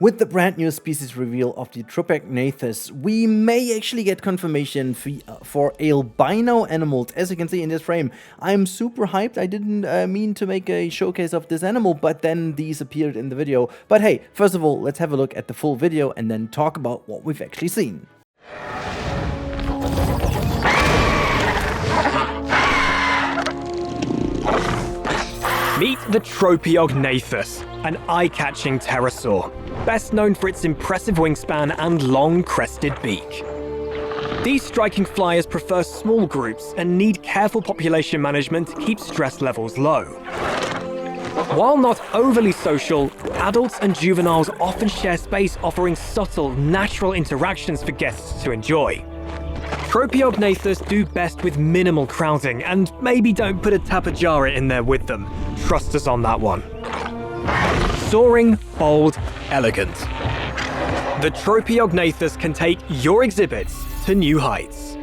With the brand new species reveal of the Tropeognathus, we may actually get confirmation for albino animals, as you can see in this frame. I'm super hyped. I didn't mean to make a showcase of this animal, but then these appeared in the video. But hey, first of all, let's have a look at the full video and then talk about what we've actually seen. Meet the Tropeognathus, an eye-catching pterosaur, best known for its impressive wingspan and long crested beak. These striking flyers prefer small groups and need careful population management to keep stress levels low. While not overly social, adults and juveniles often share space, offering subtle, natural interactions for guests to enjoy. Tropeognathus do best with minimal crowding, and maybe don't put a tapejara in there with them. Trust us on that one. Soaring, bold, elegant. The Tropeognathus can take your exhibits to new heights.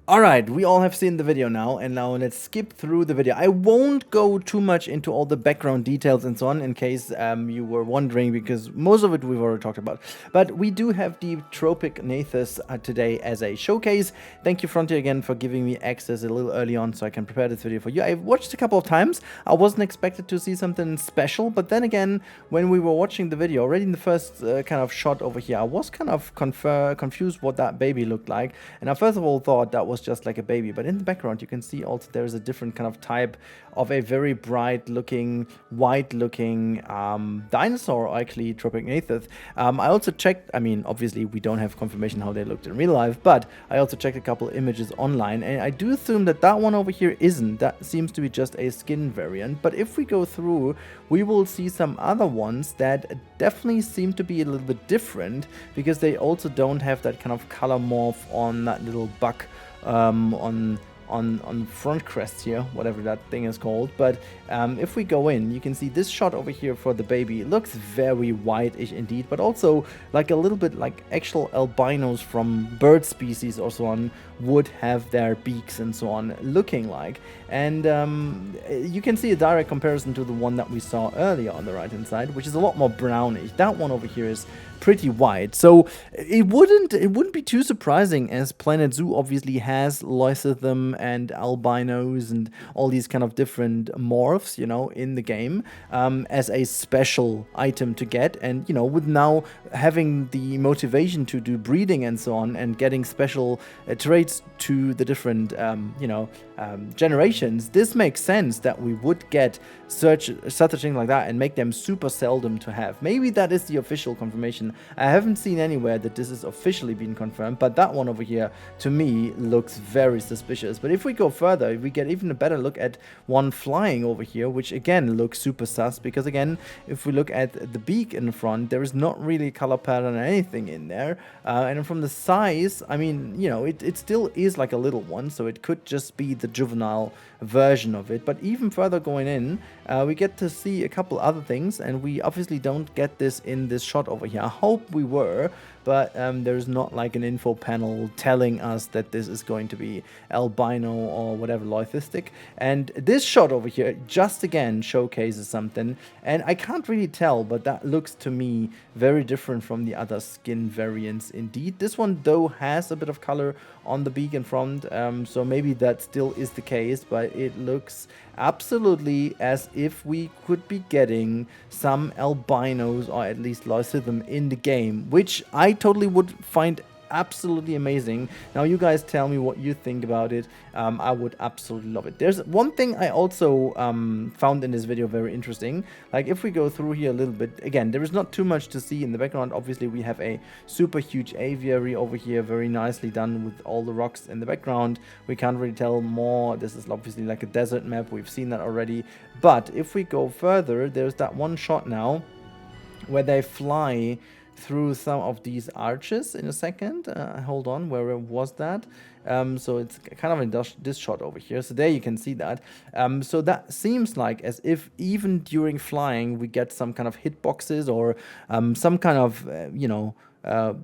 Alright, we all have seen the video now, and now let's skip through the video. I won't go too much into all the background details and so on, in case you were wondering, because most of it we've already talked about. But we do have the Tropeognathus today as a showcase. Thank you, Frontier, again for giving me access a little early on so I can prepare this video for you. I've watched a couple of times. I wasn't expected to see something special, but then again, when we were watching the video, already in the first kind of shot over here, I was kind of confused what that baby looked like. And I first of all thought that was just like a baby, but in the background you can see also there is a different kind of type of a very bright looking, white looking dinosaur, actually Tropeognathus. I also checked, I mean obviously we don't have confirmation how they looked in real life, but I also checked a couple of images online, and I do assume that that one over here isn't. That seems to be just a skin variant, but if we go through we will see some other ones that definitely seem to be a little bit different, because they also don't have that kind of color morph on that little buck on front crest here, whatever that thing is called. But if we go in, you can see this shot over here for the baby. It looks very whitish indeed, but also like a little bit like actual albinos from bird species or so on would have their beaks and so on looking like. And you can see a direct comparison to the one that we saw earlier on the right hand side, which is a lot more brownish. That one over here is pretty white, so it wouldn't be too surprising, as Planet Zoo obviously has Lycethem and albinos and all these kind of different morphs, you know, in the game, as a special item to get. And you know, with now having the motivation to do breeding and so on, and getting special traits to the different generations, this makes sense that we would get such a thing like that and make them super seldom to have. Maybe that is the official confirmation. I haven't seen anywhere that this has officially been confirmed, but that one over here to me looks very suspicious. But if we go further, we get even a better look at one flying over here, which again looks super sus, because again, if we look at the beak in the front, there is not really color pattern or anything in there, and from the size, I mean, you know, it still is like a little one, so it could just be the juvenile version of it. But even further going in, we get to see a couple other things, and we obviously don't get this in this shot over here. I hope we were, but there's not like an info panel telling us that this is going to be albino or whatever Lythistic. And this shot over here just again showcases something, and I can't really tell, but that looks to me very different from the other skin variants indeed. This one though has a bit of color on the beak in front, so maybe that still is the case, but it looks absolutely as if we could be getting some albinos or at least Lycethem in the game, which I totally would find absolutely amazing. Now you guys tell me what you think about it. I would absolutely love it. There's one thing I also found in this video very interesting. Like if we go through here a little bit, again, there is not too much to see in the background. Obviously we have a super huge aviary over here, very nicely done with all the rocks in the background. We can't really tell more. This is obviously like a desert map. We've seen that already. But if we go further, there's that one shot now where they fly through some of these arches in a second. Hold on, where was that? So it's kind of in this shot over here. So there you can see that. So that seems like as if even during flying we get some kind of hitboxes or some kind of,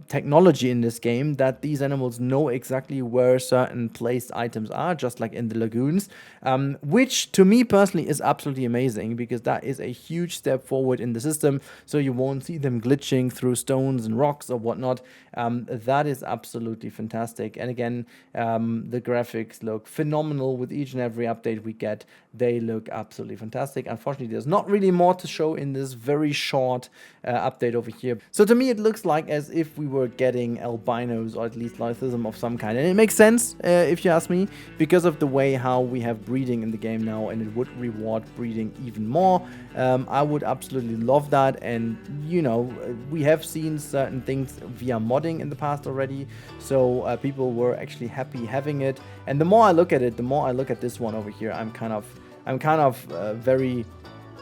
technology in this game that these animals know exactly where certain placed items are, just like in the lagoons, which to me personally is absolutely amazing, because that is a huge step forward in the system, so you won't see them glitching through stones and rocks or whatnot. That is absolutely fantastic. And again, the graphics look phenomenal with each and every update we get. They look absolutely fantastic. Unfortunately, there's not really more to show in this very short update over here. So to me, it looks like as if we were getting albinos, or at least lithism of some kind. And it makes sense, if you ask me, because of the way how we have breeding in the game now, and it would reward breeding even more. I would absolutely love that. And, you know, we have seen certain things via modding in the past already, so people were actually happy having it. And the more I look at it, the more I look at this one over here, I'm kind of very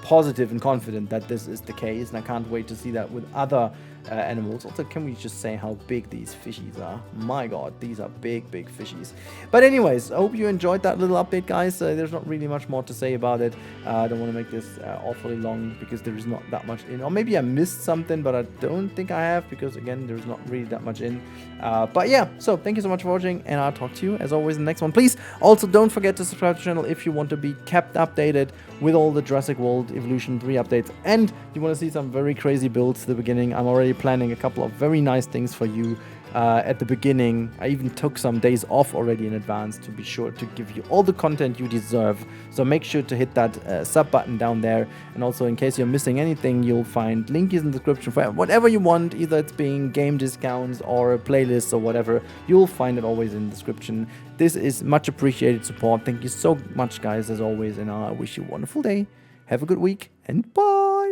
positive and confident that this is the case, and I can't wait to see that with other animals. Also, can we just say how big these fishies are? My god, these are big fishies. But anyways, I hope you enjoyed that little update, guys. There's not really much more to say about it. I don't want to make this awfully long, because there is not that much in, or maybe I missed something, but I don't think I have, because again, there's not really that much in. But yeah, so thank you so much for watching, and I'll talk to you as always in the next one. Please also don't forget to subscribe to the channel if you want to be kept updated with all the Jurassic World Evolution 3 updates, and you want to see some very crazy builds at the beginning. I'm already planning a couple of very nice things for you at the beginning. I even took some days off already in advance to be sure to give you all the content you deserve. So make sure to hit that sub button down there. And also, in case you're missing anything, you'll find links in the description for whatever you want, either it's being game discounts or playlists or whatever. You'll find it always in the description. This is much appreciated support. Thank you so much, guys, as always, and I wish you a wonderful day. Have a good week, and bye!